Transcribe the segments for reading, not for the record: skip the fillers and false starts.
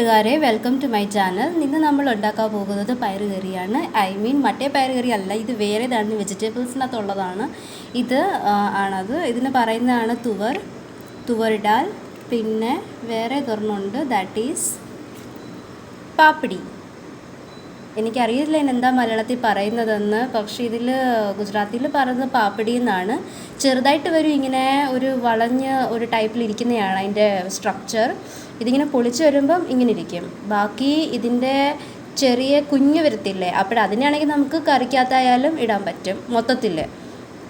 കൂട്ടുകാരെ, welcome to my channel. ഇന്ന് നമ്മൾ ഉണ്ടാക്കാൻ പോകുന്നത് പയറ് കറിയാണ്. മറ്റേ പയറ് കറി അല്ല, ഇത് വേറേതാണ്, വെജിറ്റബിൾസിനകത്തുള്ളതാണ്. ഇത് ആണത്. ഇതിന് പറയുന്നതാണ് തുവർ ഡാൽ. പിന്നെ വേറെ ഇതൊരെണ്ണമുണ്ട്, ദാറ്റ് ഈസ് പാപ്പിടി. എനിക്കറിയില്ല എന്താ മലയാളത്തിൽ പറയുന്നതെന്ന്, പക്ഷേ ഇതിൽ ഗുജറാത്തിൽ പറയുന്നത് പാപ്പിടി എന്നാണ്. ചെറുതായിട്ട് വരും, ഇങ്ങനെ ഒരു വളഞ്ഞ് ഒരു ടൈപ്പിലിരിക്കുന്നതാണ് അതിൻ്റെ സ്ട്രക്ചർ. ഇതിങ്ങനെ പൊളിച്ച് വരുമ്പം ഇങ്ങനെ ഇരിക്കും. ബാക്കി ഇതിൻ്റെ ചെറിയ കുഞ്ഞ് വരത്തില്ലേ, അതിനാണെങ്കിൽ നമുക്ക് കറിക്കകത്തായാലും ഇടാൻ പറ്റും. മൊത്തത്തിൽ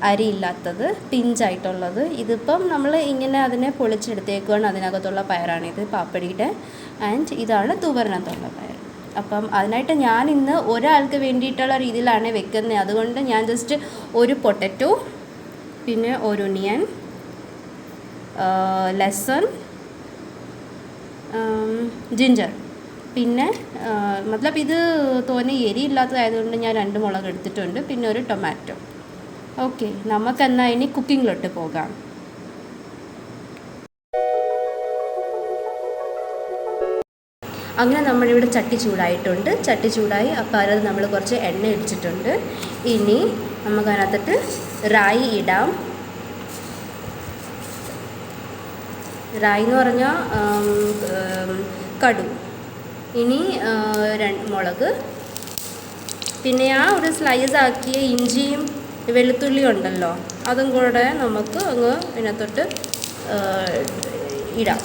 അരിയില്ലാത്തത്, പിഞ്ചായിട്ടുള്ളത്. ഇതിപ്പം നമ്മൾ ഇങ്ങനെ അതിനെ പൊളിച്ചെടുത്തേക്കുവാണ്. അതിനകത്തുള്ള പയറാണിത്, പാപ്പടിയുടെ. ആൻഡ് ഇതാണ് തുവറിനകത്തുള്ള പയർ. അപ്പം അതിനായിട്ട് ഞാൻ ഇന്ന് ഒരാൾക്ക് വേണ്ടിയിട്ടുള്ള രീതിയിലാണ് വെക്കുന്നത്. അതുകൊണ്ട് ഞാൻ ജസ്റ്റ് ഒരു പൊട്ടറ്റോ, പിന്നെ ഒരു ഒനിയൻ, ലസൺ, ജിഞ്ചർ, പിന്നെ ഇത് തോനെ എരിയില്ലാത്തതായതുകൊണ്ട് ഞാൻ 2 മുളക് എടുത്തിട്ടുണ്ട്, പിന്നെ ഒരു ടൊമാറ്റോ. ഓക്കെ, നമുക്കെന്നാൽ ഇനി കുക്കിങ്ങിലോട്ട് പോകാം. അങ്ങനെ നമ്മളിവിടെ ചട്ടി ചൂടായിട്ടുണ്ട്. ചട്ടി ചൂടായി, അപ്പോൾ അത് നമ്മൾ കുറച്ച് എണ്ണ ഇടിച്ചിട്ടുണ്ട്. ഇനി നമുക്ക് അതിനകത്തിട്ട് റായി ഇടാം. റായി എന്ന് പറഞ്ഞാൽ കടു. ഇനി 2 മുളക്, പിന്നെ ആ ഒരു സ്ലൈസ് ആക്കിയ ഇഞ്ചിയും വെളുത്തുള്ളി ഉണ്ടല്ലോ, അതും കൂടെ നമുക്ക് അങ്ങ് ഇതിനകത്തോട്ട് ഇടാം.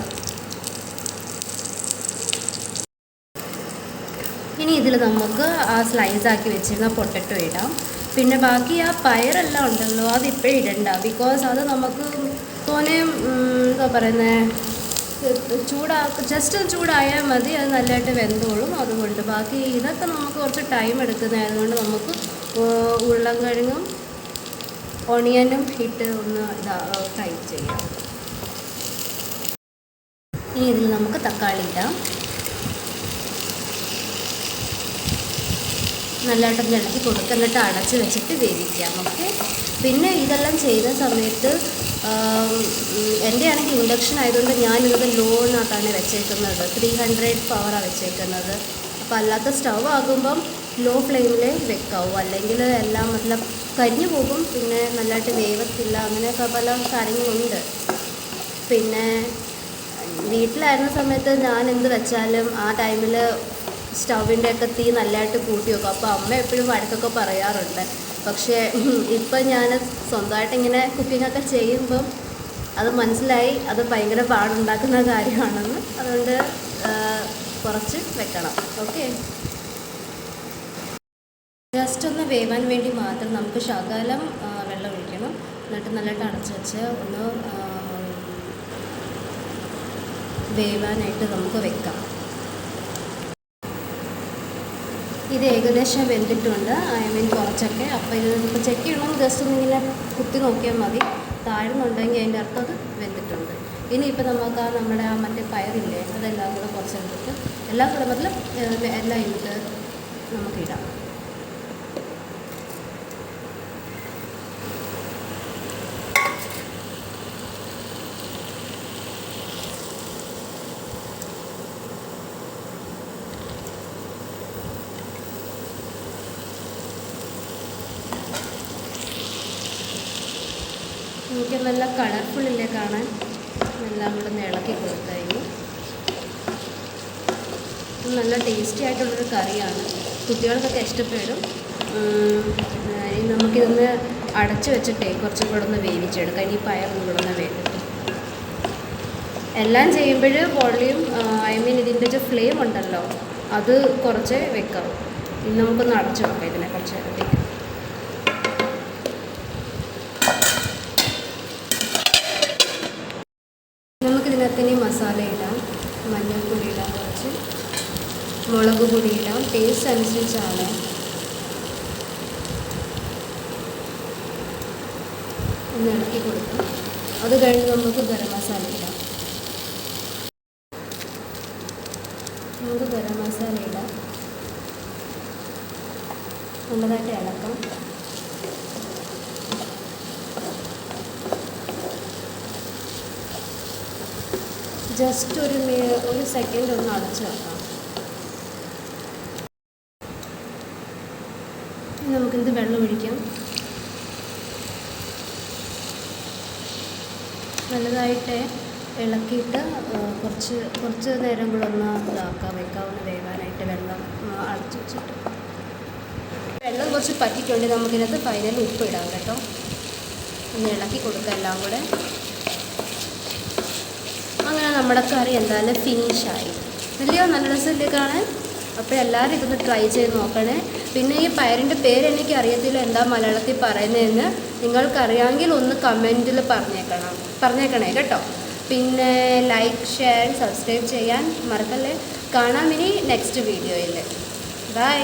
ഇനി ഇതിൽ നമുക്ക് ആ സ്ലൈസാക്കി വെച്ചിരുന്ന പൊട്ടറ്റോ ഇടാം. പിന്നെ ബാക്കി ആ പയറെല്ലാം ഉണ്ടല്ലോ, അതിപ്പോഴും ഇടണ്ട. ബിക്കോസ് അത് നമുക്ക് തോനെ എന്താ പറയുന്നത്, ജസ്റ്റ് ചൂടായാൽ മതി, അത് നല്ലതായിട്ട് വെന്തോളും. അതുകൊണ്ട് ബാക്കി ഇതൊക്കെ നമുക്ക് കുറച്ച് ടൈം എടുക്കുന്നതായതുകൊണ്ട് നമുക്ക് ഉരുളൻകിഴങ്ങും ഒണിയനും ഇട്ട് ഒന്ന് ഫ്രൈ ചെയ്യാം. ഇനി ഇതിൽ നമുക്ക് തക്കാളി ഇടാം. നല്ലതായിട്ട് ഇളക്കി കൊടുക്കുക, എന്നിട്ട് അടച്ച് വെച്ചിട്ട് വേവിക്കാം. ഓക്കെ. പിന്നെ ഇതെല്ലാം ചെയ്യുന്ന സമയത്ത് എൻ്റെ ആണെങ്കിൽ ഇൻഡക്ഷൻ ആയതുകൊണ്ട് ഞാനിത് ലോനകത്താണ് വെച്ചേക്കുന്നത്. 300 പവറാണ് വെച്ചേക്കുന്നത്. അപ്പോൾ അല്ലാത്ത സ്റ്റവ് ആകുമ്പം ലോ ഫ്ലെയിമിൽ വെക്കാവൂ, അല്ലെങ്കിൽ എല്ലാം കരിഞ്ഞു പോകും, പിന്നെ നല്ലതായിട്ട് വേവത്തില്ല. അങ്ങനെയൊക്കെ പല കാര്യങ്ങളുണ്ട്. പിന്നെ വീട്ടിലായിരുന്ന സമയത്ത് ഞാൻ എന്ത് വെച്ചാലും ആ ടൈമിൽ സ്റ്റൗവിൻ്റെയൊക്കെ തീ നല്ലതായിട്ട് കൂട്ടി വെക്കും. അപ്പോൾ അമ്മ എപ്പോഴും വഴക്കൊക്കെ പറയാറുണ്ട്. പക്ഷേ ഇപ്പം ഞാൻ സ്വന്തമായിട്ട് ഇങ്ങനെ കുക്കിങ്ങൊക്കെ ചെയ്യുമ്പം അത് മനസ്സിലായി, അത് ഭയങ്കര പാടുണ്ടാക്കുന്ന കാര്യമാണെന്ന്. അതുകൊണ്ട് കുറച്ച് വെക്കണം. ഓക്കെ. ജസ്റ്റ് ഒന്ന് വേവാൻ വേണ്ടി മാത്രം നമുക്ക് ശകലം വെള്ളം ഒഴിക്കണം. എന്നിട്ട് നല്ലതായിട്ട് അടച്ച് വെച്ച് ഒന്ന് വേവാനായിട്ട് നമുക്ക് വെക്കാം. ഇത് ഏകദേശം വെന്തിട്ടുണ്ട്, കുറച്ചൊക്കെ. അപ്പോൾ ഇത് ഇപ്പോൾ ചെക്ക് ചെയ്യണമെങ്കിൽ ജസ്റ്റ് ഒന്നിങ്ങനെ കുത്തി നോക്കിയാൽ മതി. താഴ്ന്നുണ്ടെങ്കിൽ അതിൻ്റെ അർത്ഥം അത് വെന്തിട്ടുണ്ട്. ഇനിയിപ്പോൾ നമുക്ക് നമ്മുടെ മറ്റേ പയറില്ലേ, അതെല്ലാം കൂടെ കുറച്ചെടുത്തിട്ട് എല്ലാം കൂടെ എല്ലാം ഇട്ട് നമുക്കിടാം. എനിക്ക് നല്ല കളർഫുള്ളില്ലേ കാണാൻ. എല്ലാം കൂടെ ഇളക്കി കൊടുത്തതിന് നല്ല ടേസ്റ്റി ആയിട്ടുള്ളൊരു കറിയാണ്, കുട്ടികൾക്കൊക്കെ ഇഷ്ടപ്പെടും. നമുക്കിതൊന്ന് അടച്ച് വെച്ചിട്ടേ കുറച്ചും കൂടെ ഒന്ന് വേവിച്ചെടുക്കാം. ഇനി പയറൊന്നും കൂടെ ഒന്ന് വേവിക്കും. എല്ലാം ചെയ്യുമ്പോൾ വോളിയം ഇതിൻ്റെ ഫ്ലെയിം ഉണ്ടല്ലോ, അത് കുറച്ച് വെക്കാം. ഇനി നമുക്കൊന്ന് അടച്ച് വെക്കാം ഇതിനെ കുറച്ച് നേരത്തേക്ക്. നമുക്കിതിനകത്തിന് മസാല ഇടാം. മഞ്ഞൾപ്പൊടി ഇടാം, കുറച്ച് മുളക് പൊടി ഇടാം, ടേസ്റ്റ് അനുസരിച്ചാണ്. ഒന്ന് ഇളക്കി കൊടുക്കാം. അത് കഴിഞ്ഞ് നമുക്ക് ഗരം മസാല ഇടാം. നല്ലതായിട്ട് ഇളക്കാം. ജസ്റ്റ് ഒരു സെക്കൻഡ് ഒന്ന് അടച്ച് വെക്കാം. നമുക്കിത് വെള്ളം ഒഴിക്കാം. നല്ലതായിട്ട് ഇളക്കിയിട്ട് കുറച്ച് നേരം കൂടെ ഒന്ന് വെക്കാവുന്ന വേകാനായിട്ട് വെള്ളം അടച്ചു വെച്ചിട്ട്. വെള്ളം കുറച്ച് പറ്റിക്കൊണ്ട് നമുക്കിതിനകത്ത് ഫൈനൽ ഉപ്പ് ഇടാം കേട്ടോ. ഒന്ന് ഇളക്കി കൊടുക്കാം എല്ലാം കൂടെ. അങ്ങനെ നമ്മുടെ കറി എന്തായാലും ഫിനിഷായി. വലിയ നല്ല രസമില്ലേ കാണാൻ? അപ്പോൾ എല്ലാവരും ഇതൊന്ന് ട്രൈ ചെയ്ത് നോക്കണേ. പിന്നെ ഈ പയറിൻ്റെ പേര് എനിക്ക് അറിയത്തില്ല എന്താ മലയാളത്തിൽ പറയുന്നതെന്ന്. നിങ്ങൾക്കറിയാമെങ്കിൽ ഒന്ന് കമൻറ്റിൽ പറഞ്ഞേക്കണേ കേട്ടോ. പിന്നെ ലൈക്ക്, ഷെയർ, സബ്സ്ക്രൈബ് ചെയ്യാൻ മറക്കല്ലേ. കാണാം ഇനി നെക്സ്റ്റ് വീഡിയോയിൽ. ബൈ.